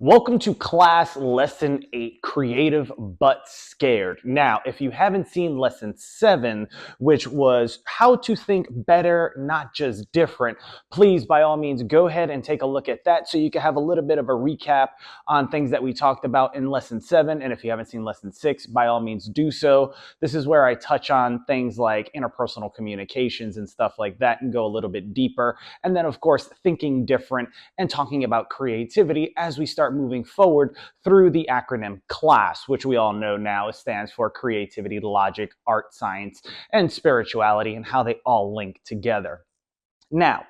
Welcome to class lesson 8, creative but scared. Now, if you haven't seen lesson 7, which was how to think better, not just different, please by all means go ahead and take a look at that so you can have a little bit of a recap on things that we talked about in lesson 7. And if you haven't seen lesson 6, by all means do so. This is where I touch on things like interpersonal communications and stuff like that and go a little bit deeper. And then of course, thinking different and talking about creativity as we start moving forward through the acronym CLASS, which we all know now stands for creativity, logic, art, science, and spirituality, and how they all link together. Now,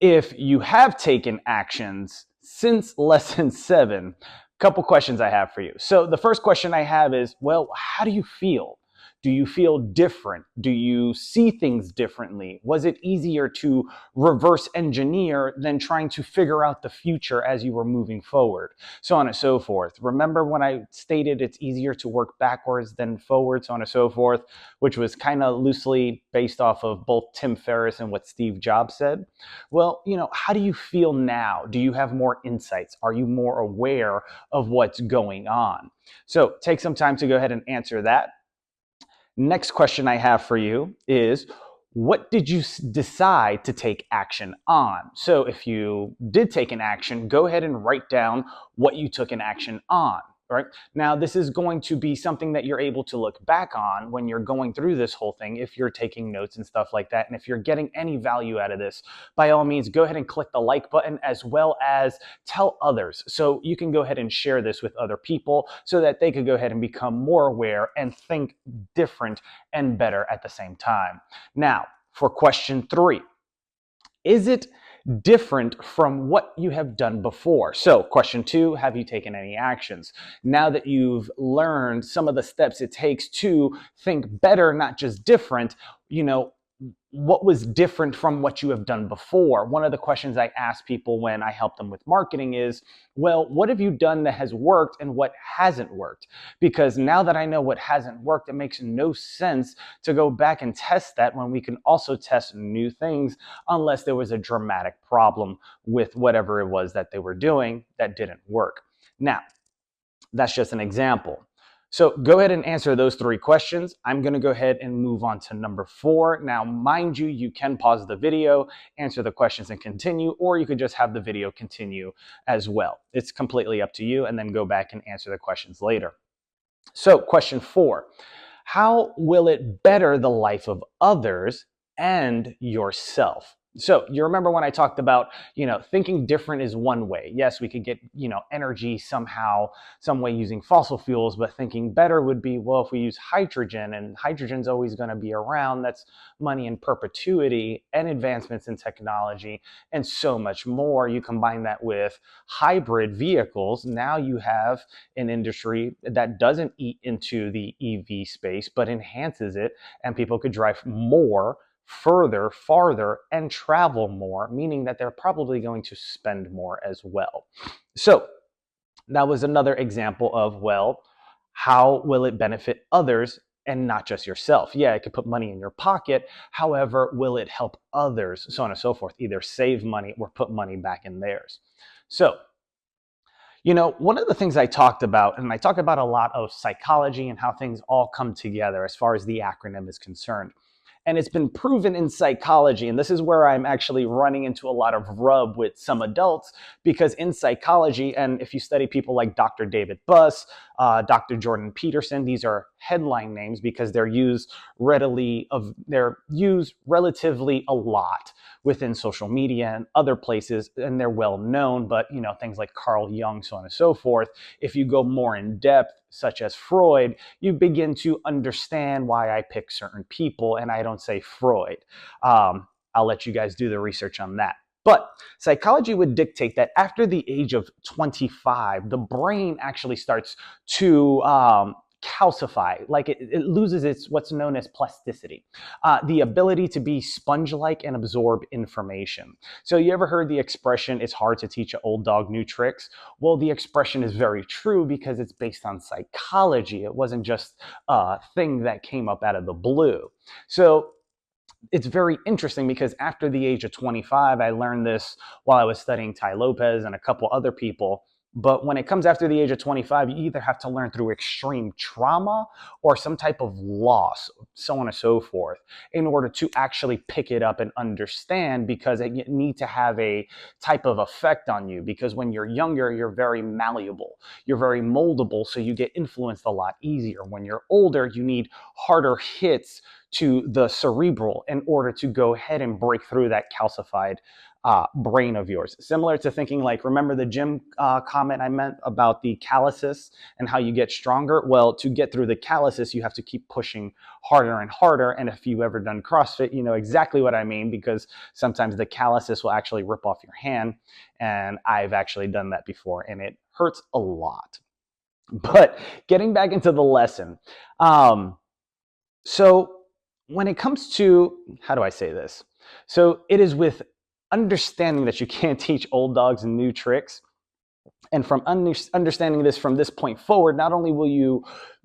if you have taken actions since lesson 7, a couple questions I have for you. So the first question I have is, well, how do you feel? Do you feel different? Do you see things differently? Was it easier to reverse engineer than trying to figure out the future as you were moving forward? So on and so forth. Remember when I stated it's easier to work backwards than forward, so on and so forth, which was kind of loosely based off of both Tim Ferriss and what Steve Jobs said? Well, how do you feel now? Do you have more insights? Are you more aware of what's going on? So take some time to go ahead and answer that. Next question I have for you is, what did you decide to take action on? So if you did take an action, go ahead and write down what you took an action on. Right? Now, this is going to be something that you're able to look back on when you're going through this whole thing, if you're taking notes and stuff like that. And if you're getting any value out of this, by all means, go ahead and click the like button, as well as tell others. So you can go ahead and share this with other people so that they could go ahead and become more aware and think different and better at the same time. Now, for question 3, is it different from what you have done before? So question 2, have you taken any actions? Now that you've learned some of the steps it takes to think better, not just different, what was different from what you have done before? One of the questions I ask people when I help them with marketing is, well, what have you done that has worked and what hasn't worked? Because now that I know what hasn't worked, it makes no sense to go back and test that when we can also test new things, unless there was a dramatic problem with whatever it was that they were doing that didn't work. Now, that's just an example. So go ahead and answer those 3 questions. I'm going to go ahead and move on to number 4. Now, mind you, you can pause the video, answer the questions and continue, or you could just have the video continue as well. It's completely up to you, and then go back and answer the questions later. So question 4, how will it better the life of others and yourself? So you remember when I talked about, thinking different is one way. Yes, we could get, energy somehow, some way using fossil fuels, but thinking better would be, well, if we use hydrogen, and hydrogen's always going to be around, that's money in perpetuity and advancements in technology and so much more. You combine that with hybrid vehicles. Now you have an industry that doesn't eat into the EV space, but enhances it, and people could drive more, further, farther, and travel more, meaning that they're probably going to spend more as well. So that was another example of, well, how will it benefit others and not just yourself? Yeah, it could put money in your pocket. However, will it help others? So on and so forth, either save money or put money back in theirs. So, one of the things I talked about, and I talk about a lot of psychology and how things all come together as far as the acronym is concerned. And it's been proven in psychology, and this is where I'm actually running into a lot of rub with some adults, because in psychology, and if you study people like Dr. David Buss, Dr. Jordan Peterson, these are headline names because they're used relatively a lot within social media and other places, and they're well known, but things like Carl Jung, so on and so forth. If you go more in depth, such as Freud, you begin to understand why I pick certain people, and I don't say Freud. I'll let you guys do the research on that. But psychology would dictate that after the age of 25, the brain actually starts to calcify, like it loses its what's known as plasticity, the ability to be sponge-like and absorb information. So you ever heard the expression, it's hard to teach an old dog new tricks? Well, the expression is very true because it's based on psychology. It wasn't just a thing that came up out of the blue. So it's very interesting because after the age of 25, I learned this while I was studying Tai Lopez and a couple other people. But when it comes after the age of 25, you either have to learn through extreme trauma or some type of loss, so on and so forth, in order to actually pick it up and understand, because it need to have a type of effect on you. Because when you're younger, you're very malleable, you're very moldable, so you get influenced a lot easier. When you're older, you need harder hits to the cerebral in order to go ahead and break through that calcified brain of yours. Similar to thinking like, remember the gym comment I meant about the calluses and how you get stronger? Well, to get through the calluses, you have to keep pushing harder and harder. And if you've ever done CrossFit, you know exactly what I mean, because sometimes the calluses will actually rip off your hand. And I've actually done that before, and it hurts a lot. But getting back into the lesson. So when it comes to, how do I say this? So it is with understanding that you can't teach old dogs new tricks. And from understanding this from this point forward, not only will you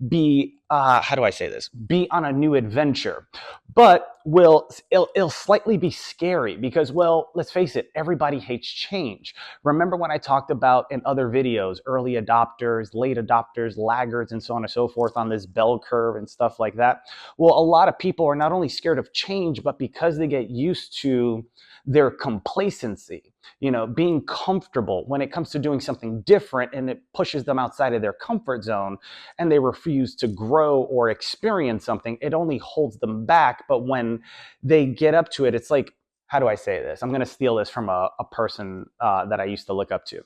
be, how do I say this, be on a new adventure, but it'll slightly be scary because, well, let's face it, everybody hates change. Remember when I talked about in other videos, early adopters, late adopters, laggards, and so on and so forth on this bell curve and stuff like that? Well, a lot of people are not only scared of change, but because they get used to their complacency, you know, being comfortable when it comes to doing something different, and it pushes them outside of their comfort zone, and they refuse to grow or experience something, it only holds them back. But when they get up to it, it's like, how do I say this? I'm going to steal this from a person that I used to look up to.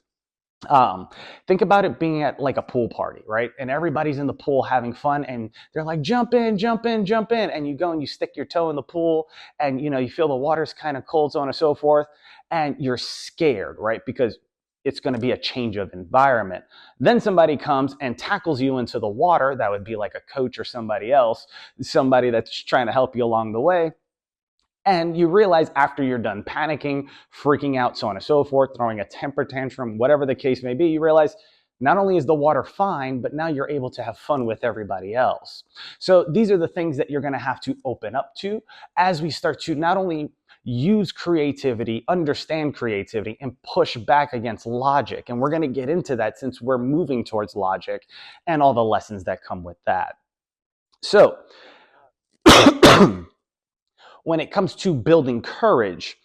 Think about it being at like a pool party, right? And everybody's in the pool having fun, and they're like, jump in, jump in, jump in. And you go and you stick your toe in the pool, and you know, you feel the water's kind of cold, so on and so forth. And you're scared, right? Because it's going to be a change of environment. Then somebody comes and tackles you into the water. That would be like a coach or somebody else, somebody that's trying to help you along the way. And you realize after you're done panicking, freaking out, so on and so forth, throwing a temper tantrum, whatever the case may be, you realize not only is the water fine, but now you're able to have fun with everybody else. So these are the things that you're going to have to open up to as we start to not only use creativity, understand creativity, and push back against logic. And we're going to get into that since we're moving towards logic and all the lessons that come with that. So, when it comes to building courage,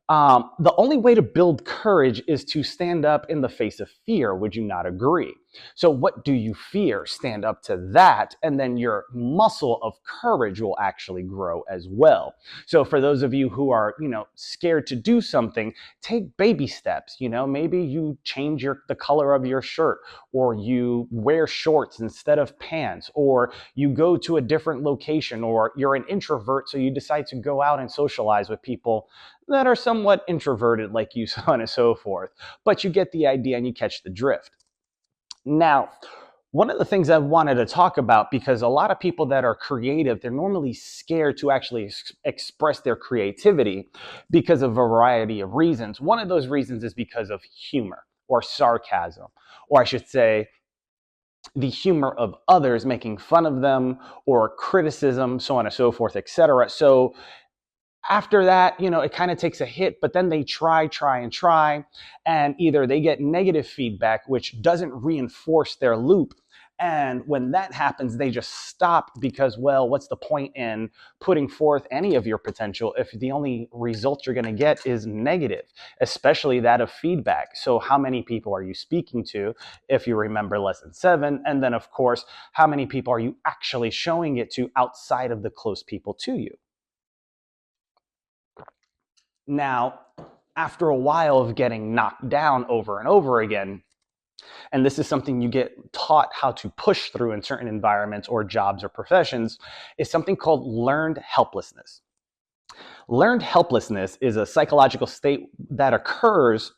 the only way to build courage is to stand up in the face of fear. Would you not agree? So what do you fear? Stand up to that, and then your muscle of courage will actually grow as well. So for those of you who are, you know, scared to do something, take baby steps. You know, maybe you change the color of your shirt, or you wear shorts instead of pants, or you go to a different location, or you're an introvert, so you decide to go out and socialize with people that are somewhat introverted like you, so on and so forth. But you get the idea and you catch the drift. Now, one of the things I wanted to talk about, because a lot of people that are creative, they're normally scared to actually express their creativity because of a variety of reasons. One of those reasons is because of humor or sarcasm, or I should say, the humor of others, making fun of them, or criticism, so on and so forth, etc. So after that, you know, it kind of takes a hit, but then they try, and either they get negative feedback, which doesn't reinforce their loop. And when that happens, they just stop because, well, what's the point in putting forth any of your potential if the only result you're going to get is negative, especially that of feedback? So how many people are you speaking to, if you remember lesson 7? And then, of course, how many people are you actually showing it to outside of the close people to you? Now, after a while of getting knocked down over and over again, and this is something you get taught how to push through in certain environments or jobs or professions, is something called learned helplessness. Learned helplessness is a psychological state that occurs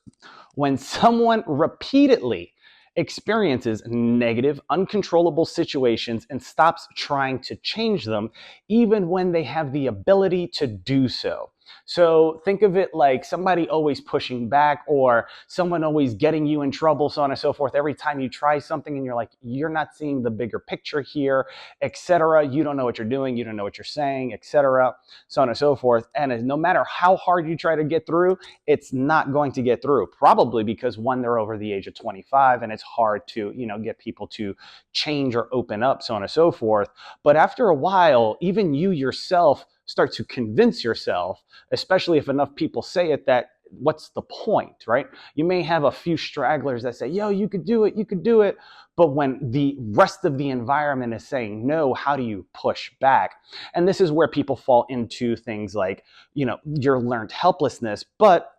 when someone repeatedly experiences negative, uncontrollable situations and stops trying to change them, even when they have the ability to do so. So think of it like somebody always pushing back or someone always getting you in trouble, so on and so forth. Every time you try something and you're like, you're not seeing the bigger picture here, etc. You don't know what you're doing. You don't know what you're saying, etc. So on and so forth. And no matter how hard you try to get through, it's not going to get through. Probably because one, they're over the age of 25 and it's hard to, get people to change or open up, so on and so forth. But after a while, even you yourself start to convince yourself, especially if enough people say it, that what's the point, right? You may have a few stragglers that say, yo, you could do it, you could do it. But when the rest of the environment is saying no, how do you push back? And this is where people fall into things like, your learned helplessness. But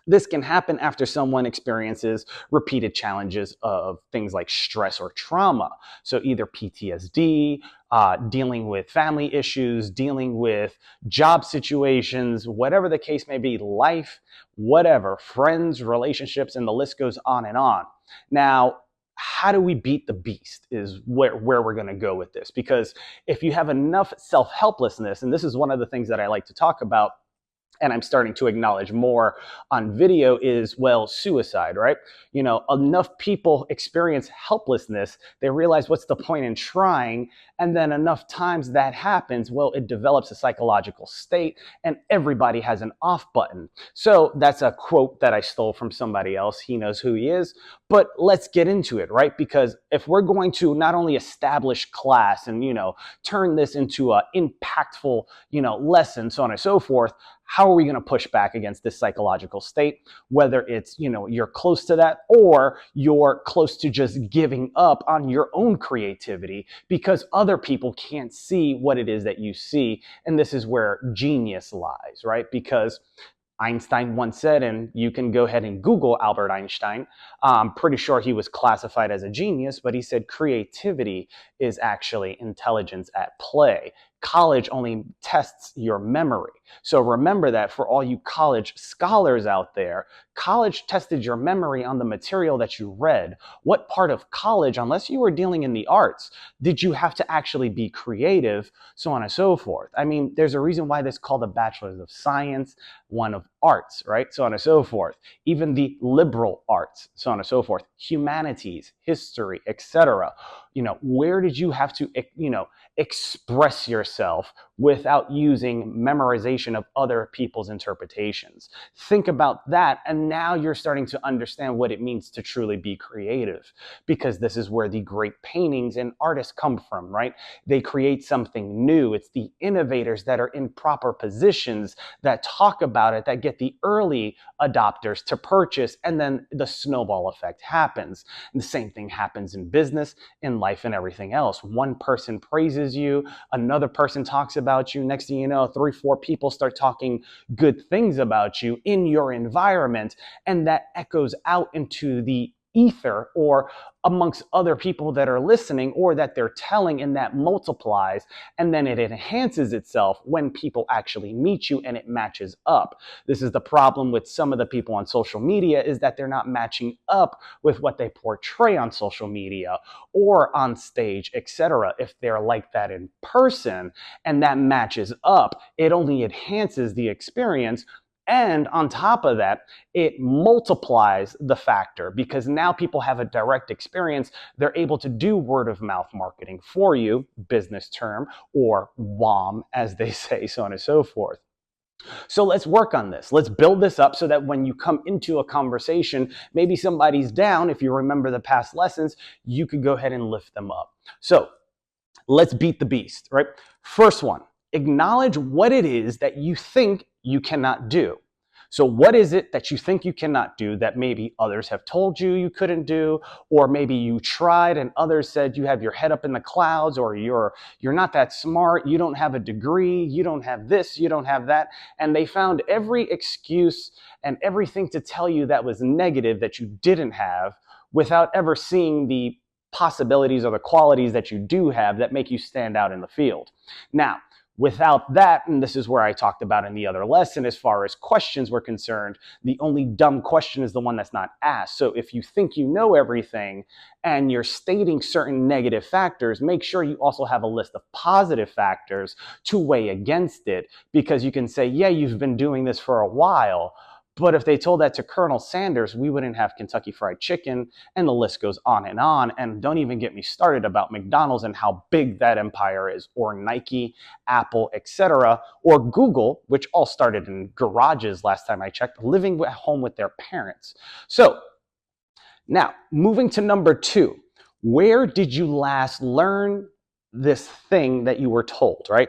this can happen after someone experiences repeated challenges of things like stress or trauma. So either PTSD, dealing with family issues, dealing with job situations, whatever the case may be, life, whatever, friends, relationships, and the list goes on and on. Now, how do we beat the beast is where we're going to go with this. Because if you have enough self-helplessness, and this is one of the things that I like to talk about, and I'm starting to acknowledge more on video, is, well, suicide, right? Enough people experience helplessness, they realize what's the point in trying, and then enough times that happens, well, it develops a psychological state, and everybody has an off button. So that's a quote that I stole from somebody else. He knows who he is. But let's get into it, right? Because if we're going to not only establish class and, turn this into an impactful, lesson, so on and so forth, how are we going to push back against this psychological state? Whether it's, you're close to that or you're close to just giving up on your own creativity because other people can't see what it is that you see. And this is where genius lies, right? Because Einstein once said, and you can go ahead and Google Albert Einstein, I'm pretty sure he was classified as a genius, but he said creativity is actually intelligence at play. College only tests your memory. So remember that for all you college scholars out there, college tested your memory on the material that you read. What part of college, unless you were dealing in the arts, did you have to actually be creative, so on and so forth? I mean, there's a reason why this is called a Bachelor's of Science, one of arts, right? So on and so forth. Even the liberal arts, so on and so forth. Humanities, history, etc. Where did you have to, express yourself without using memorization of other people's interpretations? Think about that, and now you're starting to understand what it means to truly be creative, because this is where the great paintings and artists come from, right? They create something new. It's the innovators that are in proper positions that talk about it, that get the early adopters to purchase, and then the snowball effect happens. And the same thing happens in business, in life, and everything else. One person praises you, another person talks about you. Next thing you know, 3, 4 people start talking good things about you in your environment, and that echoes out into the ether or amongst other people that are listening or that they're telling, and that multiplies, and then it enhances itself when people actually meet you and it matches up. This is the problem with some of the people on social media, is that they're not matching up with what they portray on social media or on stage, etc. If they're like that in person and that matches up, it only enhances the experience. And on top of that, it multiplies the factor, because now people have a direct experience. They're able to do word of mouth marketing for you, business term, or WOM, as they say, so on and so forth. So let's work on this. Let's build this up so that when you come into a conversation, maybe somebody's down. If you remember the past lessons, you could go ahead and lift them up. So let's beat the beast, right? First one, acknowledge what it is that you think you cannot do. So what is it that you think you cannot do that maybe others have told you you couldn't do, or maybe you tried and others said you have your head up in the clouds, or you're not that smart, you don't have a degree, you don't have this, you don't have that, and they found every excuse and everything to tell you that was negative that you didn't have, without ever seeing the possibilities or the qualities that you do have that make you stand out in the field. Now, Without that, and this is where I talked about in the other lesson, as far as questions were concerned, the only dumb question is the one that's not asked. So if you think you know everything and you're stating certain negative factors, make sure you also have a list of positive factors to weigh against it, because you can say, yeah, you've been doing this for a while. But if they told that to Colonel Sanders, we wouldn't have Kentucky Fried Chicken, and the list goes on. And don't even get me started about McDonald's and how big that empire is, or Nike, Apple, etc., or Google, which all started in garages last time I checked, living at home with their parents. So now, moving to number 2, where did you last learn this thing that you were told, right?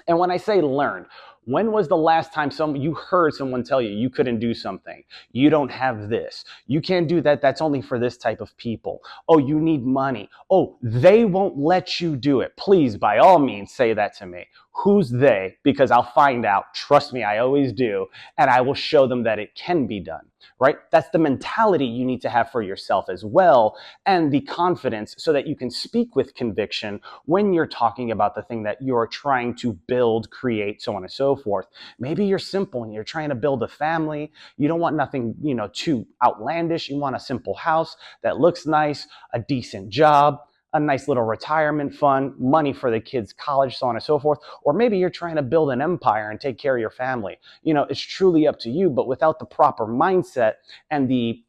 And when I say learned, when was the last time you heard someone tell you you couldn't do something? You don't have this. You can't do that. That's only for this type of people. Oh, you need money. Oh, they won't let you do it. Please, by all means, say that to me. Who's they? Because I'll find out. Trust me, I always do. And I will show them that it can be done, right? That's the mentality you need to have for yourself as well, and the confidence so that you can speak with conviction when you're talking about the thing that you're trying to build, create, so on and so forth. Maybe you're simple and you're trying to build a family. You don't want nothing, too outlandish. You want a simple house that looks nice, a decent job, a nice little retirement fund, money for the kids' college, so on and so forth. Or maybe you're trying to build an empire and take care of your family. It's truly up to you, but without the proper mindset and the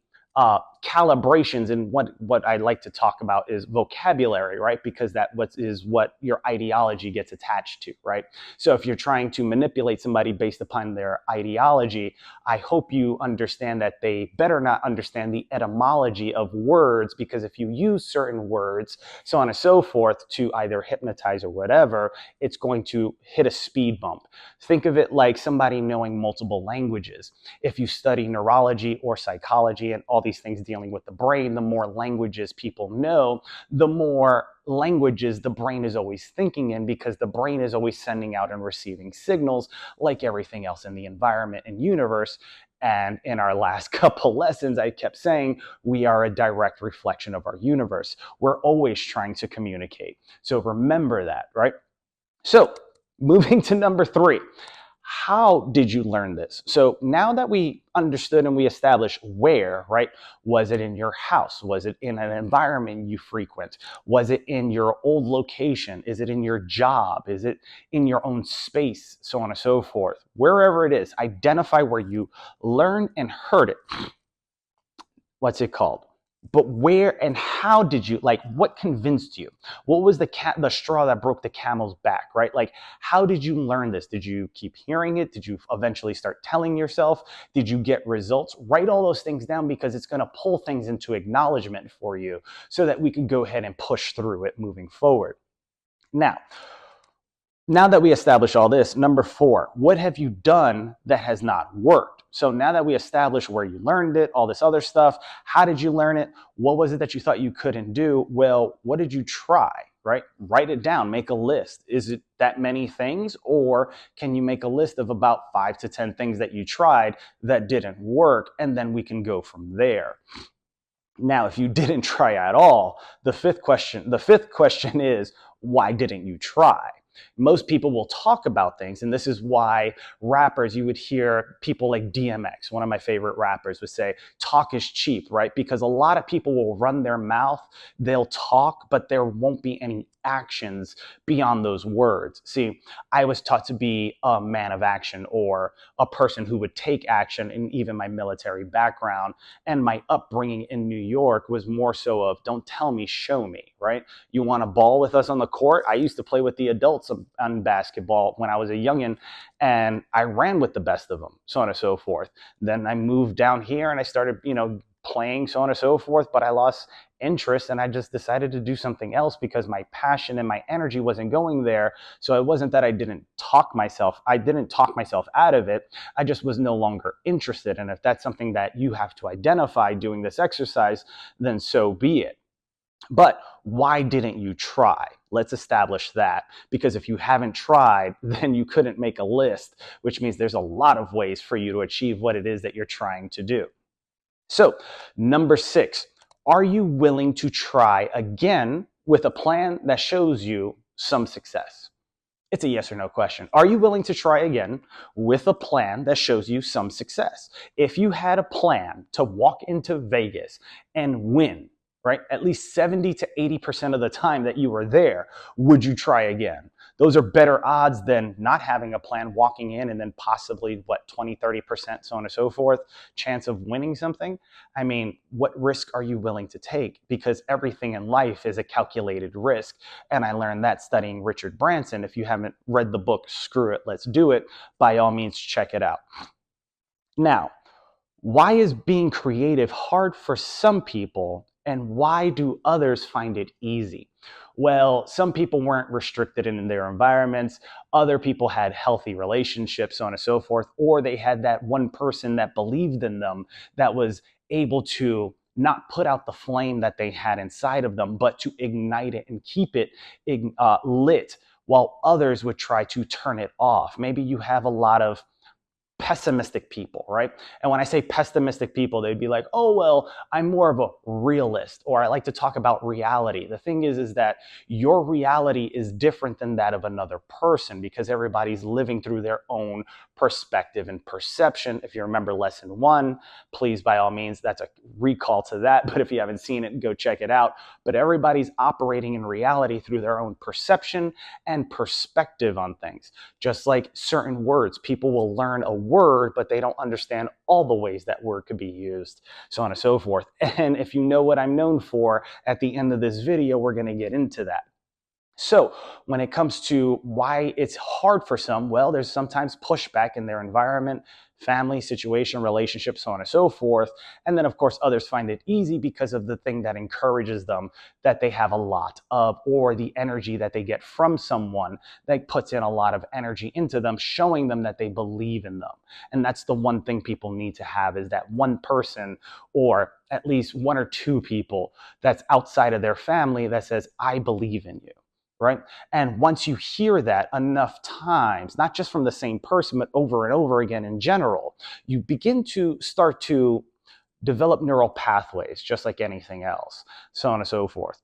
calibrations, and what I like to talk about is vocabulary, right? Because that is what your ideology gets attached to, right? So if you're trying to manipulate somebody based upon their ideology, I hope you understand that they better not understand the etymology of words, because if you use certain words, so on and so forth, to either hypnotize or whatever, it's going to hit a speed bump. Think of it like somebody knowing multiple languages. If you study neurology or psychology and all these things dealing with the brain, the more languages people know, the more languages the brain is always thinking in, because the brain is always sending out and receiving signals like everything else in the environment and universe. And in our last couple lessons, I kept saying we are a direct reflection of our universe. We're always trying to communicate. So remember that, right? So moving to number 3. How did you learn this? So now that we understood and we established where, right? Was it in your house? Was it in an environment you frequent? Was it in your old location? Is it in your job? Is it in your own space? So on and so forth. Wherever it is, identify where you learned and heard it. What's it called? But where and how did you, what convinced you? What was the straw that broke the camel's back, right? Like, how did you learn this? Did you keep hearing it? Did you eventually start telling yourself? Did you get results? Write all those things down, because it's going to pull things into acknowledgement for you so that we can go ahead and push through it moving forward. Now that we established all this, number 4, what have you done that has not worked? So now that we established where you learned it, all this other stuff, how did you learn it? What was it that you thought you couldn't do? Well, what did you try, right? Write it down, make a list. Is it that many things? Or can you make a list of about 5 to 10 things that you tried that didn't work? And then we can go from there. Now, if you didn't try at all, the fifth question is, why didn't you try? Most people will talk about things, and this is why rappers, you would hear people like DMX, one of my favorite rappers, would say, talk is cheap, right? Because a lot of people will run their mouth, they'll talk, but there won't be any actions beyond those words. See, I was taught to be a man of action, or a person who would take action, and even my military background and my upbringing in New York was more so of, don't tell me, show me, right? You want to ball with us on the court? I used to play with the adults on basketball when I was a youngin', and I ran with the best of them, so on and so forth. Then I moved down here and I started, playing, so on and so forth, but I lost interest and I just decided to do something else because my passion and my energy wasn't going there. So it wasn't that I didn't talk myself out of it. I just was no longer interested. And if that's something that you have to identify doing this exercise, then so be it. But why didn't you try? Let's establish that, because if you haven't tried, then you couldn't make a list, which means there's a lot of ways for you to achieve what it is that you're trying to do. So, number 6, are you willing to try again with a plan that shows you some success? It's a yes or no question. Are you willing to try again with a plan that shows you some success? If you had a plan to walk into Vegas and win, right, at least 70 to 80% of the time that you were there, would you try again? Those are better odds than not having a plan, walking in and then possibly, what, 20, 30%, so on and so forth, chance of winning something. I mean, what risk are you willing to take? Because everything in life is a calculated risk. And I learned that studying Richard Branson. If you haven't read the book, Screw It, Let's Do It, by all means, check it out. Now, why is being creative hard for some people, and why do others find it easy? Well, some people weren't restricted in their environments. Other people had healthy relationships, so on and so forth, or they had that one person that believed in them, that was able to not put out the flame that they had inside of them, but to ignite it and keep it lit, while others would try to turn it off. Maybe you have a lot of pessimistic people, right? And when I say pessimistic people, they'd be like, oh, well, I'm more of a realist, or I like to talk about reality. The thing is that your reality is different than that of another person, because everybody's living through their own perspective and perception. If you remember lesson 1, please, by all means, that's a recall to that. But if you haven't seen it, go check it out. But everybody's operating in reality through their own perception and perspective on things. Just like certain words, people will learn a word, but they don't understand all the ways that word could be used, so on and so forth. And if you know what I'm known for, at the end of this video, we're going to get into that. So when it comes to why it's hard for some, well, there's sometimes pushback in their environment, family, situation, relationship, so on and so forth. And then, of course, others find it easy because of the thing that encourages them, that they have a lot of, or the energy that they get from someone that puts in a lot of energy into them, showing them that they believe in them. And that's the one thing people need to have, is that one person, or at least one or two people that's outside of their family that says, I believe in you. Right? And once you hear that enough times, not just from the same person, but over and over again in general, you begin to start to develop neural pathways, just like anything else, so on and so forth.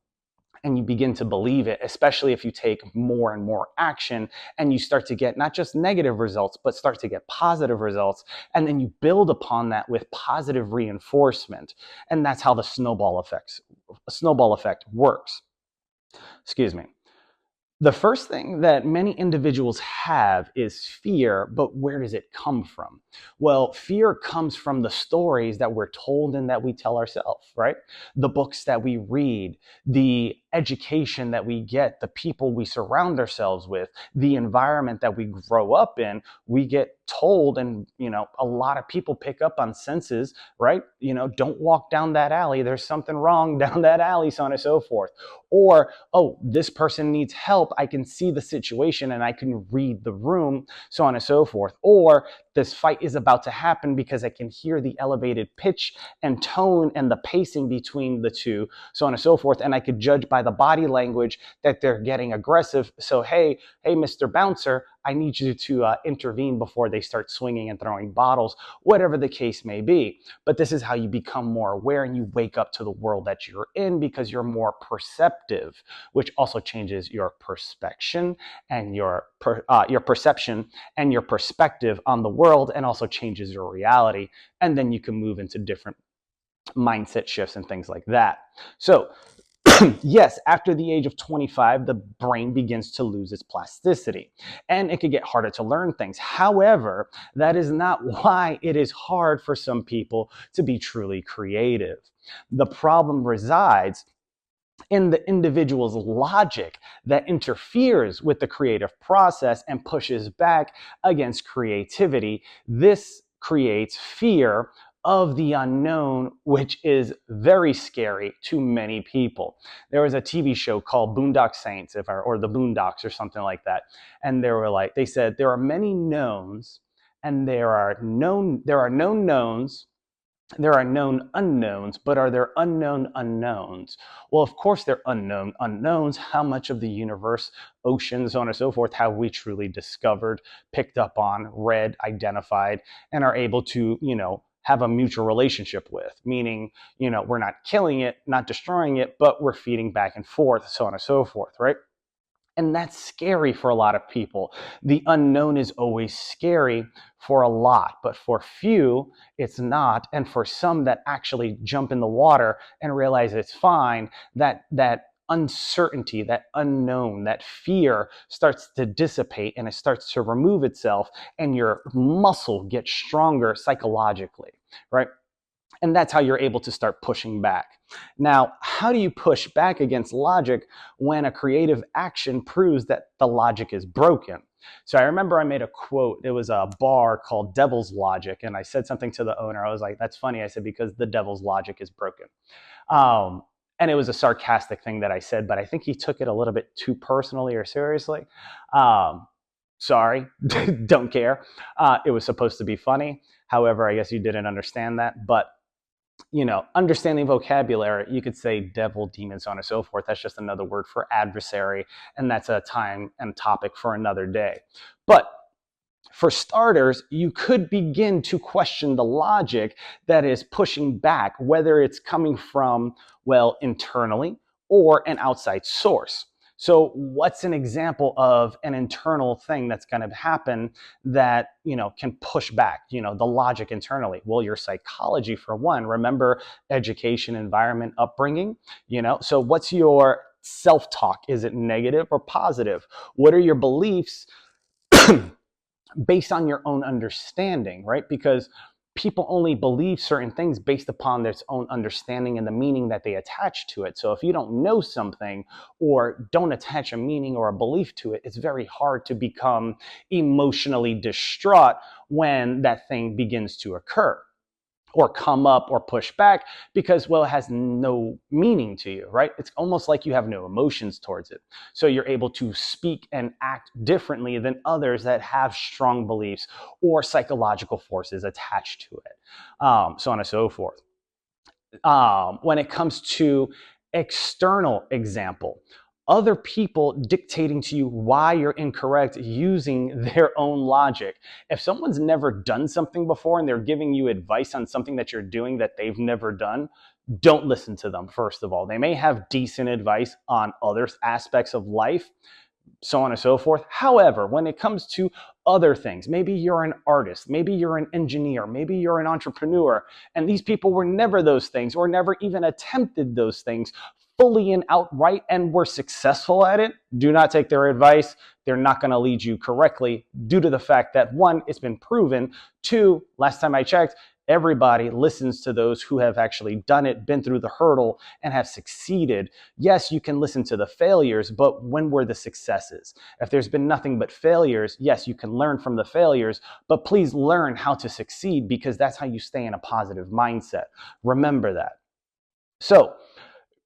And you begin to believe it, especially if you take more and more action, and you start to get not just negative results, but start to get positive results. And then you build upon that with positive reinforcement. And that's how the snowball effect works. Excuse me. The first thing that many individuals have is fear, but where does it come from? Well, fear comes from the stories that we're told and that we tell ourselves, right? The books that we read, the education that we get, the people we surround ourselves with, the environment that we grow up in. We get told, and a lot of people pick up on senses, right? Don't walk down that alley, there's something wrong down that alley, so on and so forth. Or, oh, this person needs help, I can see the situation and I can read the room, so on and so forth. Or this fight is about to happen because I can hear the elevated pitch and tone and the pacing between the two, so on and so forth. And I could judge by the body language that they're getting aggressive. So, hey, Mr. Bouncer, I need you to intervene before they start swinging and throwing bottles, whatever the case may be. But this is how you become more aware and you wake up to the world that you're in, because you're more perceptive, which also changes your perspection and your perception and your perspective on the world, and also changes your reality. And then you can move into different mindset shifts and things like that. So yes, after the age of 25, the brain begins to lose its plasticity, and it can get harder to learn things. However, that is not why it is hard for some people to be truly creative. The problem resides in the individual's logic that interferes with the creative process and pushes back against creativity. This creates fear of the unknown, which is very scary to many people. There was a TV show called Boondock Saints, or the Boondocks or something like that. And they said there are many knowns, and there are known knowns, there are known unknowns, but are there unknown unknowns? Well, of course, they're unknown unknowns. How much of the universe, oceans, so on and so forth, have we truly discovered, picked up on, read, identified, and are able to, have a mutual relationship with? Meaning, we're not killing it, not destroying it, but we're feeding back and forth, so on and so forth, right? And that's scary for a lot of people. The unknown is always scary for a lot, but for few, it's not. And for some that actually jump in the water and realize it's fine, that uncertainty, that unknown, that fear starts to dissipate and it starts to remove itself, and your muscle gets stronger psychologically, right? And that's how you're able to start pushing back. Now, how do you push back against logic when a creative action proves that the logic is broken? So I remember I made a quote. It was a bar called Devil's Logic. And I said something to the owner. I was like, that's funny. I said, because the devil's logic is broken. Um, and it was a sarcastic thing that I said, but I think he took it a little bit too personally or seriously. Um, Sorry, don't care. It was supposed to be funny. However, I guess you didn't understand that. But understanding vocabulary, you could say devil, demon, so on and so forth. That's just another word for adversary, and that's a time and topic for another day. But for starters, you could begin to question the logic that is pushing back, whether it's coming from, well, internally or an outside source. So what's an example of an internal thing that's going to happen that, can push back, the logic internally? Well, your psychology, for one. Remember, education, environment, upbringing, so what's your self-talk? Is it negative or positive? What are your beliefs based on your own understanding, right? Because people only believe certain things based upon their own understanding and the meaning that they attach to it. So if you don't know something or don't attach a meaning or a belief to it, it's very hard to become emotionally distraught when that thing begins to occur or come up or push back, because, well, it has no meaning to you, right? It's almost like you have no emotions towards it. So you're able to speak and act differently than others that have strong beliefs or psychological forces attached to it, so on and so forth. When it comes to external example, other people dictating to you why you're incorrect using their own logic. If someone's never done something before and they're giving you advice on something that you're doing that they've never done, don't listen to them, first of all. They may have decent advice on other aspects of life, so on and so forth. However, when it comes to other things, maybe you're an artist, maybe you're an engineer, maybe you're an entrepreneur, and these people were never those things or never even attempted those things fully and outright and were successful at it, do not take their advice. They're not going to lead you correctly due to the fact that, one, it's been proven. Two, last time I checked, everybody listens to those who have actually done it, been through the hurdle, and have succeeded. Yes, you can listen to the failures, but when were the successes? If there's been nothing but failures, yes, you can learn from the failures, but please learn how to succeed, because that's how you stay in a positive mindset. Remember that. So,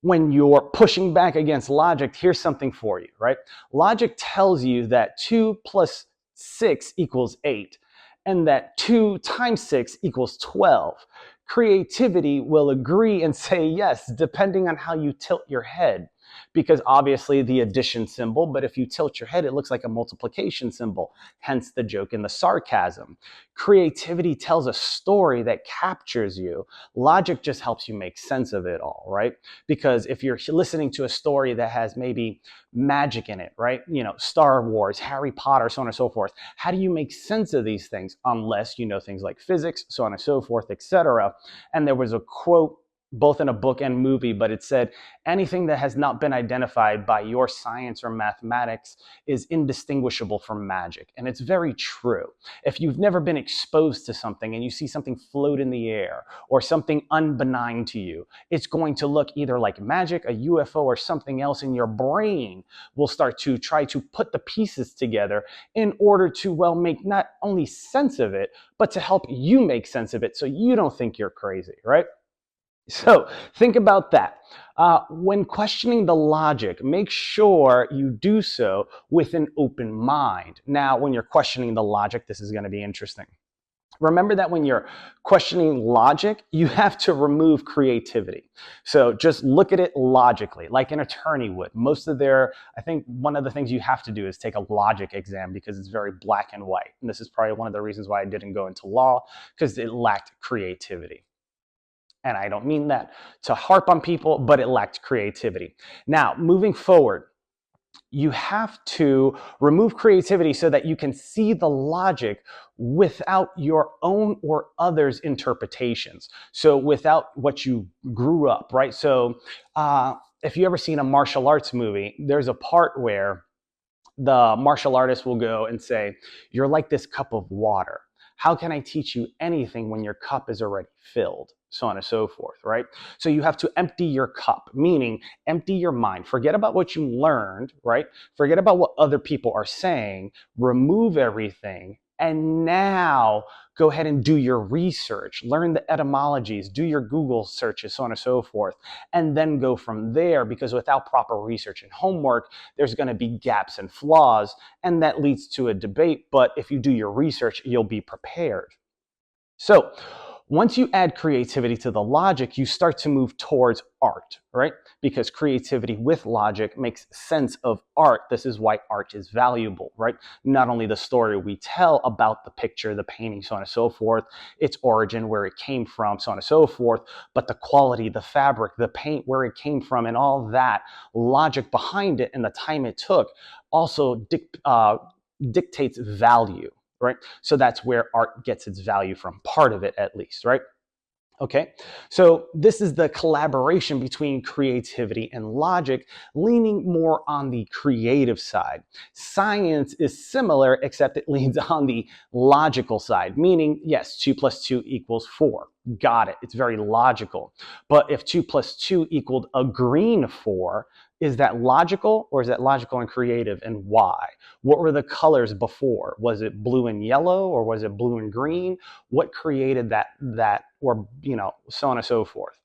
when you're pushing back against logic, here's something for you, right? Logic tells you that 2 plus 6 equals 8, and that 2 times 6 equals 12. Creativity will agree and say yes, depending on how you tilt your head, because obviously the addition symbol, but if you tilt your head, it looks like a multiplication symbol, hence the joke and the sarcasm. Creativity tells a story that captures you. Logic just helps you make sense of it all, right? Because if you're listening to a story that has maybe magic in it, right? Star Wars, Harry Potter, so on and so forth. How do you make sense of these things unless you know things like physics, so on and so forth, etc.? And there was a quote both in a book and movie, but it said, anything that has not been identified by your science or mathematics is indistinguishable from magic. And it's very true. If you've never been exposed to something and you see something float in the air or something unbenign to you, it's going to look either like magic, a UFO, or something else, and your brain will start to try to put the pieces together in order to, well, make not only sense of it, but to help you make sense of it so you don't think you're crazy, right? So think about that. When questioning the logic, make sure you do so with an open mind. Now, when you're questioning the logic, this is going to be interesting. Remember that when you're questioning logic, you have to remove creativity. So just look at it logically, like an attorney would. I think one of the things you have to do is take a logic exam, because it's very black and white. And this is probably one of the reasons why I didn't go into law, because it lacked creativity. And I don't mean that to harp on people, but it lacked creativity. Now, moving forward, You have to remove creativity so that you can see the logic without your own or others' interpretations. So without what you grew up, right? So if you ever seen a martial arts movie, there's a part where the martial artist will go and say, "You're like this cup of water. How can I teach you anything when your cup is already filled?" So on and so forth, right? So you have to empty your cup, meaning empty your mind. Forget about what you learned, right? Forget about what other people are saying. Remove everything. And now go ahead and do your research. Learn the etymologies, do your Google searches, so on and so forth. And then go from there, because without proper research and homework, there's going to be gaps and flaws, and that leads to a debate. But if you do your research, you'll be prepared. So once you add creativity to the logic, you start to move towards art, right? Because creativity with logic makes sense of art. This is why art is valuable, right? Not only the story we tell about the picture, the painting, so on and so forth, its origin, where it came from, so on and so forth, but the quality, the fabric, the paint, where it came from, and all that logic behind it and the time it took also dictates value, right? So that's where art gets its value from, part of it at least, right? Okay, so this is the collaboration between creativity and logic, leaning more on the creative side. Science is similar, except it leans on the logical side, meaning, yes, 2 plus 2 equals 4. Got it. It's very logical. But if 2 plus 2 equaled a green 4, is that logical, or is that logical and creative, and why? What were the colors before? Was it blue and yellow, or was it blue and green? What created that, or so on and so forth?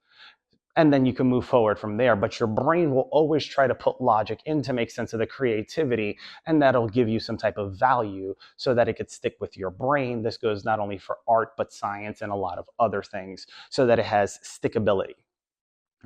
And then you can move forward from there. But your brain will always try to put logic in to make sense of the creativity, and that'll give you some type of value so that it could stick with your brain. This goes not only for art, but science and a lot of other things, so that it has stickability.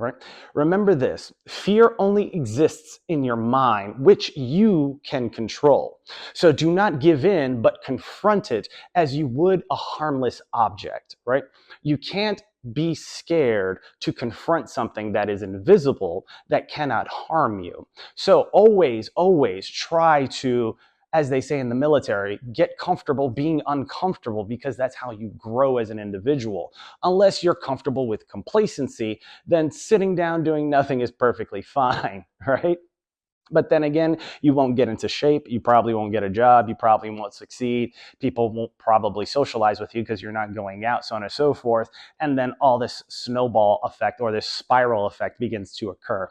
Right? Remember this: fear only exists in your mind, which you can control. So do not give in, but confront it as you would a harmless object, right? You can't be scared to confront something that is invisible, that cannot harm you. So always, always try to, as they say in the military, get comfortable being uncomfortable, because that's how you grow as an individual. Unless you're comfortable with complacency, then sitting down doing nothing is perfectly fine, right? But then again, you won't get into shape. You probably won't get a job. You probably won't succeed. People won't probably socialize with you because you're not going out, so on and so forth. And then all this snowball effect, or this spiral effect, begins to occur.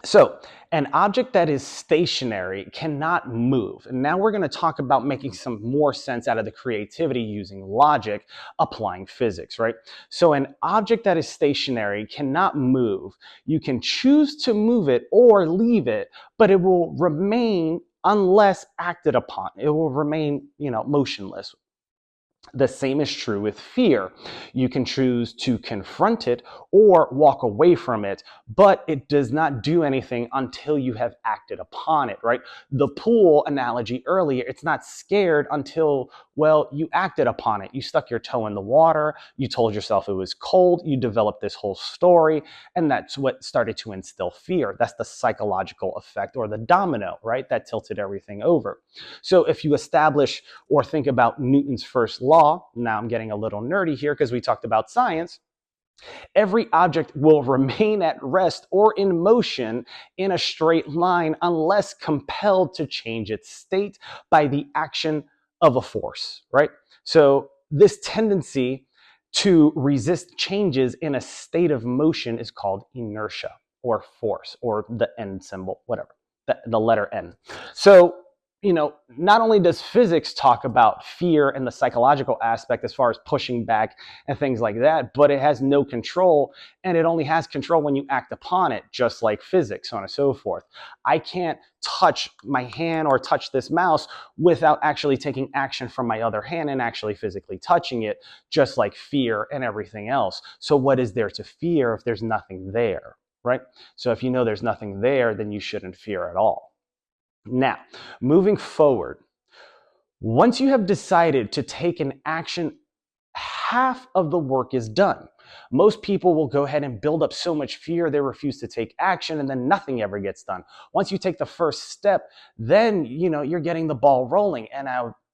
So, an object that is stationary cannot move. And now we're going to talk about making some more sense out of the creativity using logic, applying physics, right? So, an object that is stationary cannot move. You can choose to move it or leave it, but it will remain unless acted upon. It will remain, motionless. The same is true with fear. You can choose to confront it or walk away from it, but it does not do anything until you have acted upon it, right? The pool analogy earlier, it's not scared until, well, you acted upon it. You stuck your toe in the water, you told yourself it was cold, you developed this whole story, and that's what started to instill fear. That's the psychological effect, or the domino, right? That tilted everything over. So if you establish or think about Newton's first law, now I'm getting a little nerdy here because we talked about science, every object will remain at rest or in motion in a straight line unless compelled to change its state by the action of a force, right? So this tendency to resist changes in a state of motion is called inertia, or force, or the N symbol, whatever, the letter N. So not only does physics talk about fear and the psychological aspect as far as pushing back and things like that, but it has no control, and it only has control when you act upon it, just like physics, so on and so forth. I can't touch my hand or touch this mouse without actually taking action from my other hand and actually physically touching it, just like fear and everything else. So what is there to fear if there's nothing there, right? So if you know there's nothing there, then you shouldn't fear at all. Now, moving forward, once you have decided to take an action, half of the work is done. Most people will go ahead and build up so much fear they refuse to take action, and then nothing ever gets done. Once you take the first step, then you're getting the ball rolling. And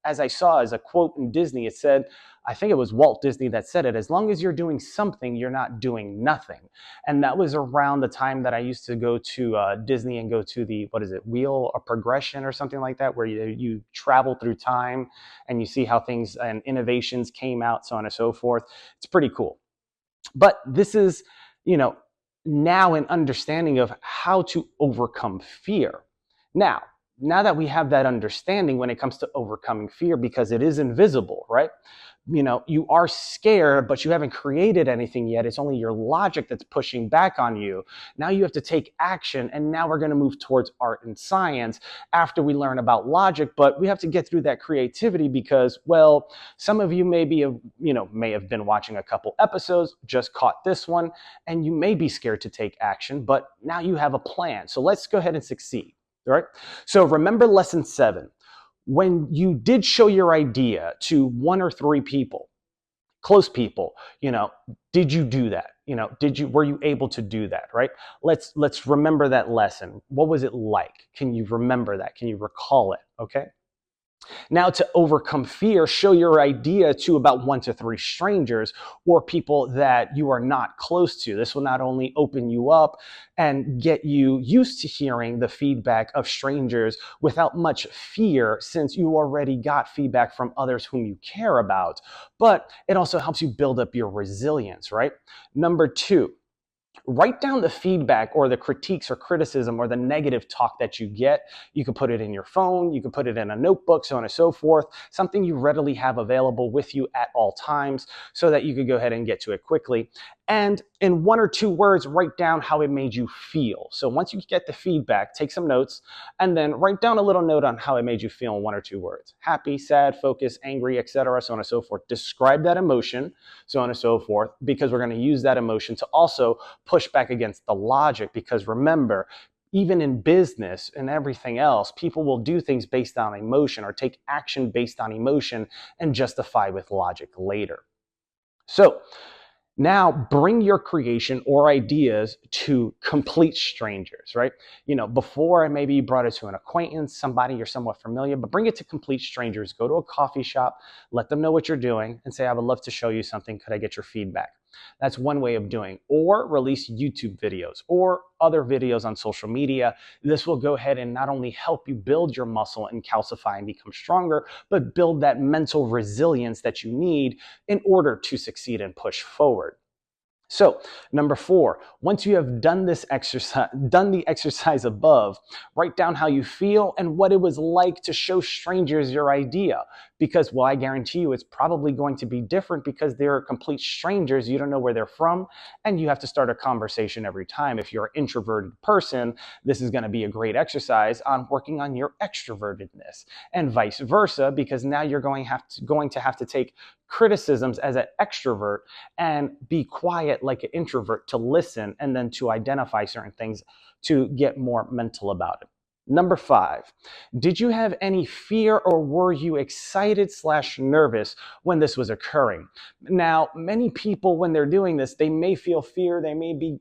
as I saw as a quote in Disney, it said, I think it was Walt Disney that said it, as long as you're doing something, you're not doing nothing. And that was around the time that I used to go to Disney and go to the, what is it, Wheel of Progression or something like that, where you travel through time and you see how things and innovations came out, so on and so forth. It's pretty cool. But this is, now an understanding of how to overcome fear. Now that we have that understanding when it comes to overcoming fear, because it is invisible, right? You are scared, but you haven't created anything yet. It's only your logic that's pushing back on you. Now you have to take action, and now we're going to move towards art and science after we learn about logic, but we have to get through that creativity because, well, some of you may have been watching a couple episodes, just caught this one, and you may be scared to take action, but now you have a plan. So let's go ahead and succeed, all right? So remember lesson 7. When you did show your idea to 1 or 3 people, close people, did you do that? Were you able to do that, right? Let's remember that lesson. What was it like? Can you remember that? Can you recall it? Okay. Now, to overcome fear, show your idea to about 1 to 3 strangers or people that you are not close to. This will not only open you up and get you used to hearing the feedback of strangers without much fear, since you already got feedback from others whom you care about, but it also helps you build up your resilience, right? Number 2, write down the feedback or the critiques or criticism or the negative talk that you get. You can put it in your phone, you can put it in a notebook, so on and so forth, something you readily have available with you at all times so that you could go ahead and get to it quickly. And in 1 or 2 words, write down how it made you feel. So once you get the feedback, take some notes and then write down a little note on how it made you feel in 1 or 2 words. Happy, sad, focused, angry, etc., so on and so forth. Describe that emotion, so on and so forth, because we're going to use that emotion to also push back against the logic. Because remember, even in business and everything else, people will do things based on emotion or take action based on emotion and justify with logic later. So now bring your creation or ideas to complete strangers, right? Before maybe you brought it to an acquaintance, somebody you're somewhat familiar, but bring it to complete strangers. Go to a coffee shop, let them know what you're doing and say, I would love to show you something. Could I get your feedback? That's one way of doing, or release YouTube videos or other videos on social media. This will go ahead and not only help you build your muscle and calcify and become stronger, but build that mental resilience that you need in order to succeed and push forward. So, number 4, once you have done the exercise above, write down how you feel and what it was like to show strangers your idea. Because, well, I guarantee you it's probably going to be different because they're complete strangers. You don't know where they're from, and you have to start a conversation every time. If you're an introverted person, this is going to be a great exercise on working on your extrovertedness, and vice versa, because now you're going to have to take criticisms as an extrovert and be quiet like an introvert to listen and then to identify certain things to get more mental about it. Number 5, did you have any fear or were you excited/nervous when this was occurring? Now, many people, when they're doing this, they may feel fear, they may be,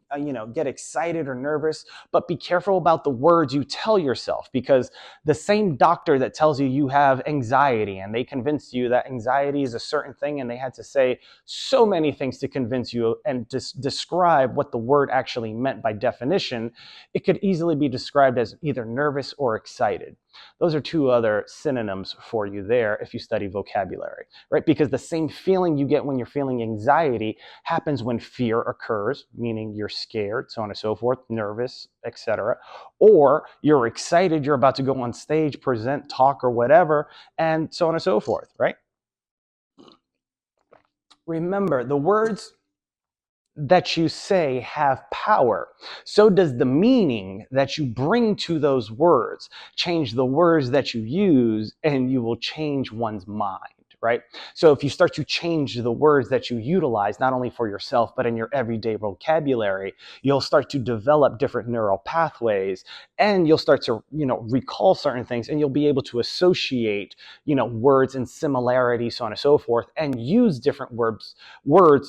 get excited or nervous, but be careful about the words you tell yourself, because the same doctor that tells you you have anxiety and they convinced you that anxiety is a certain thing and they had to say so many things to convince you and describe what the word actually meant by definition, it could easily be described as either nervous or excited. Those are 2 other synonyms for you there if you study vocabulary, right? Because the same feeling you get when you're feeling anxiety happens when fear occurs, meaning you're scared, so on and so forth, nervous, etc. Or you're excited, you're about to go on stage, present, talk, or whatever, and so on and so forth, right? Remember, the words that you say have power. So does the meaning that you bring to those words. Change the words that you use and you will change one's mind, right? So if you start to change the words that you utilize, not only for yourself, but in your everyday vocabulary, you'll start to develop different neural pathways, and you'll start to, recall certain things, and you'll be able to associate, words and similarities, so on and so forth, and use different words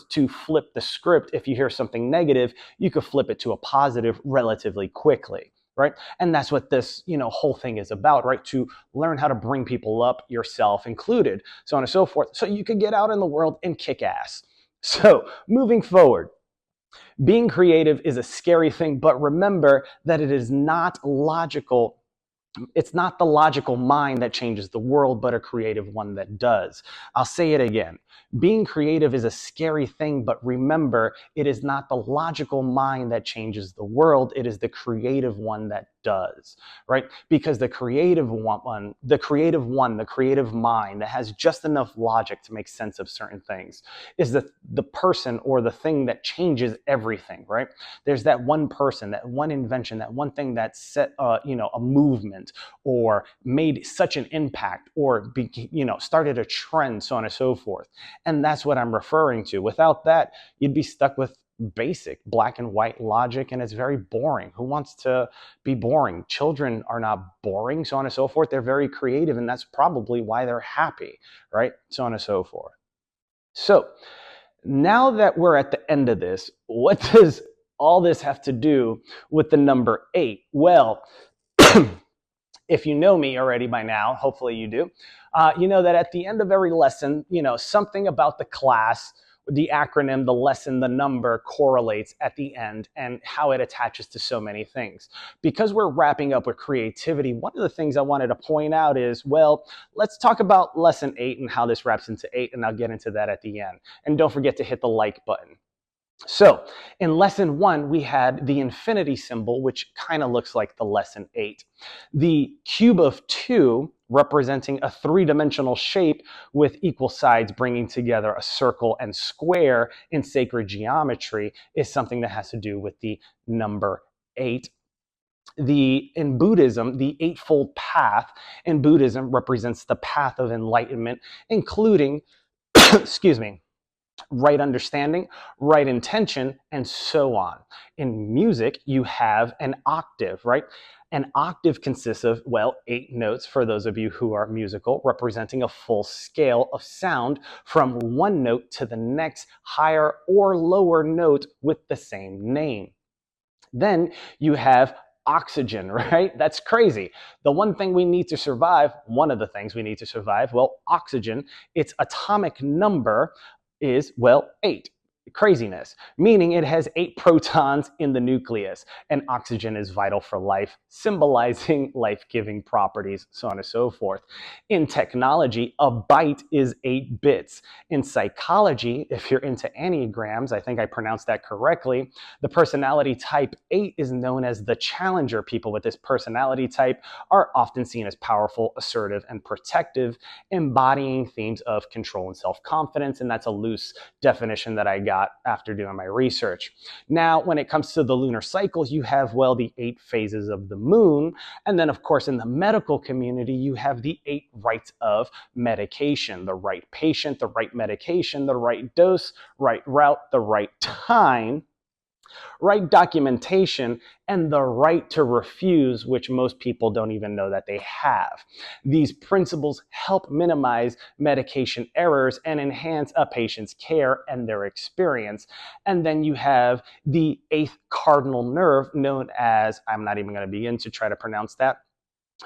to flip the script. If you hear something negative, you could flip it to a positive relatively quickly, right? And that's what this, whole thing is about, right? To learn how to bring people up, yourself included, so on and so forth, so you could get out in the world and kick ass. So moving forward, being creative is a scary thing, but remember that it is not logical. It's not the logical mind that changes the world, but a creative one that does. I'll say it again. Being creative is a scary thing, but remember, it is not the logical mind that changes the world. It is the creative one that does, right? Because the creative mind that has just enough logic to make sense of certain things is the person or the thing that changes everything, right? There's that one person, that one invention, that one thing that set, a movement, or made such an impact, or started a trend, so on and so forth. And that's what I'm referring to. Without that, you'd be stuck with basic black and white logic, and it's very boring. Who wants to be boring? Children are not boring, so on and so forth. They're very creative, and that's probably why they're happy, right? So on and so forth. So now that we're at the end of this, what does all this have to do with the number 8? Well, if you know me already by now, hopefully you do, you know that at the end of every lesson, something about the class, the acronym, the lesson, the number correlates at the end, and how it attaches to so many things. Because we're wrapping up with creativity, one of the things I wanted to point out is, well, let's talk about lesson 8 and how this wraps into 8, and I'll get into that at the end. And don't forget to hit the like button. So in lesson 1, we had the infinity symbol, which kind of looks like the lesson 8. The cube of 2, representing a 3-dimensional shape with equal sides bringing together a circle and square in sacred geometry, is something that has to do with the number 8. In Buddhism, the Eightfold Path in Buddhism represents the path of enlightenment, including, excuse me, right understanding, right intention, and so on. In music, you have an octave, right? An octave consists of, 8 notes, for those of you who are musical, representing a full scale of sound from one note to the next higher or lower note with the same name. Then you have oxygen, right? That's crazy. The one thing we need to survive, one of the things we need to survive, oxygen, its atomic number is, 8. Craziness, meaning it has 8 protons in the nucleus, and oxygen is vital for life, symbolizing life-giving properties, so on and so forth. In technology, a byte is 8 bits. In psychology, if you're into Enneagrams, I think I pronounced that correctly, the personality type 8 is known as the challenger. People with this personality type are often seen as powerful, assertive, and protective, embodying themes of control and self-confidence, and that's a loose definition that I got after doing my research. Now, when it comes to the lunar cycles, you have, the 8 phases of the moon. And then, of course, in the medical community, you have the 8 rights of medication: the right patient, the right medication, the right dose, right route, the right time, right documentation, and the right to refuse, which most people don't even know that they have. These principles help minimize medication errors and enhance a patient's care and their experience. And then you have the 8th cardinal nerve, known as, I'm not even going to begin to try to pronounce that,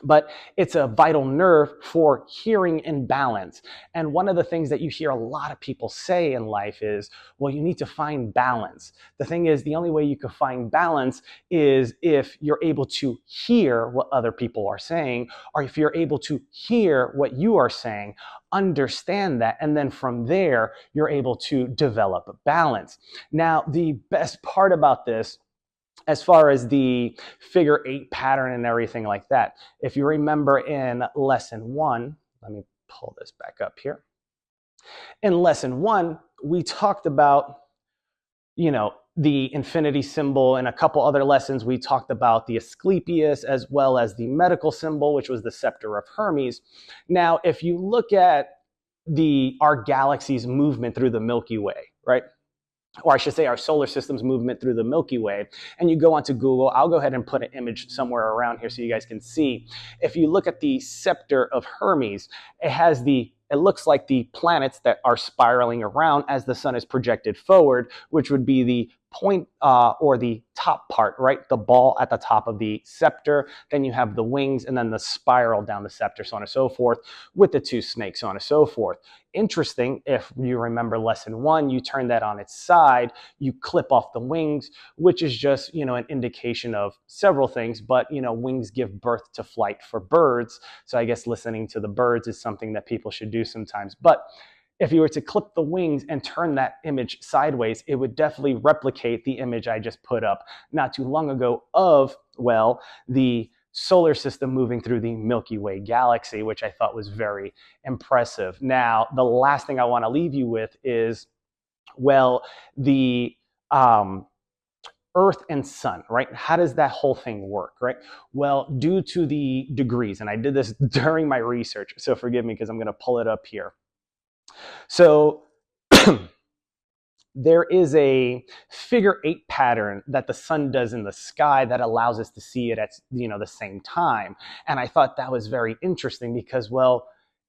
but it's a vital nerve for hearing and balance. And one of the things that you hear a lot of people say in life is, you need to find balance. The thing is, the only way you can find balance is if you're able to hear what other people are saying, or if you're able to hear what you are saying, understand that, and then from there, you're able to develop balance. Now, the best part about this, as far as the figure 8 pattern and everything like that, if you remember in lesson 1, let me pull this back up here. In lesson 1, we talked about, the infinity symbol. In a couple other lessons, we talked about the Asclepius, as well as the medical symbol, which was the scepter of Hermes. Now, if you look at our galaxy's movement through the Milky Way, right? Or I should say our solar system's movement through the Milky Way, and you go onto Google, I'll go ahead and put an image somewhere around here so you guys can see. If you look at the scepter of Hermes, it looks like the planets that are spiraling around as the sun is projected forward, which would be the point or the top part, right? The ball at the top of the scepter. Then you have the wings and then the spiral down the scepter, so on and so forth, with the two snakes, so on and so forth. Interesting, if you remember lesson 1, you turn that on its side, you clip off the wings, which is just, an indication of several things, but, wings give birth to flight for birds. So I guess listening to the birds is something that people should do sometimes. But if you were to clip the wings and turn that image sideways, it would definitely replicate the image I just put up not too long ago of, the solar system moving through the Milky Way galaxy, which I thought was very impressive. Now, the last thing I want to leave you with is, the Earth and Sun, right? How does that whole thing work, right? Well, due to the degrees, and I did this during my research, so forgive me because I'm going to pull it up here. So there is a figure 8 pattern that the sun does in the sky that allows us to see it at the same time. And I thought that was very interesting because,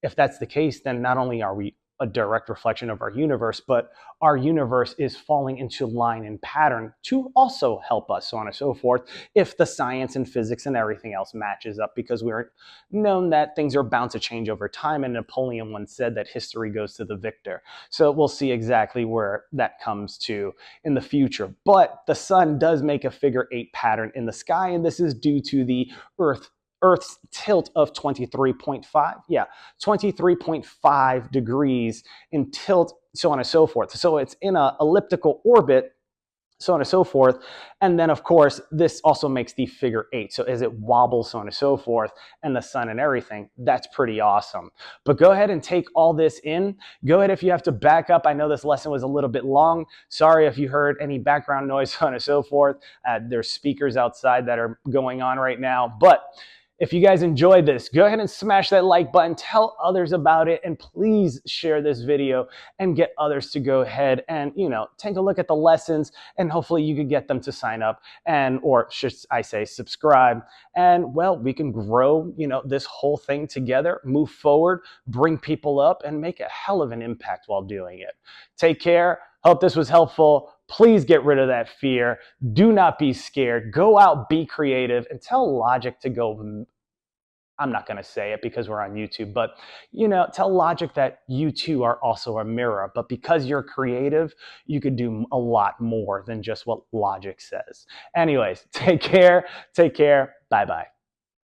if that's the case, then not only are we a direct reflection of our universe, but our universe is falling into line and pattern to also help us, so on and so forth, if the science and physics and everything else matches up, because we're known that things are bound to change over time, and Napoleon once said that history goes to the victor. So we'll see exactly where that comes to in the future. But the sun does make a figure 8 pattern in the sky, and this is due to the Earth's tilt of 23.5 degrees in tilt, so on and so forth. So it's in an elliptical orbit, so on and so forth. And then, of course, this also makes the figure 8. So as it wobbles, so on and so forth, and the sun and everything, that's pretty awesome. But go ahead and take all this in. Go ahead if you have to back up. I know this lesson was a little bit long. Sorry if you heard any background noise, so on and so forth. There's speakers outside that are going on right now. But if you guys enjoyed this, go ahead and smash that like button, tell others about it, and please share this video and get others to go ahead and, take a look at the lessons, and hopefully you could get them to sign up or should I say subscribe. And we can grow, this whole thing together, move forward, bring people up, and make a hell of an impact while doing it. Take care. Hope this was helpful. Please get rid of that fear. Do not be scared. Go out, be creative, and tell Logic to go. I'm not going to say it because we're on YouTube, but tell Logic that you too are also a mirror. But because you're creative, you could do a lot more than just what Logic says. Anyways, take care. Bye-bye.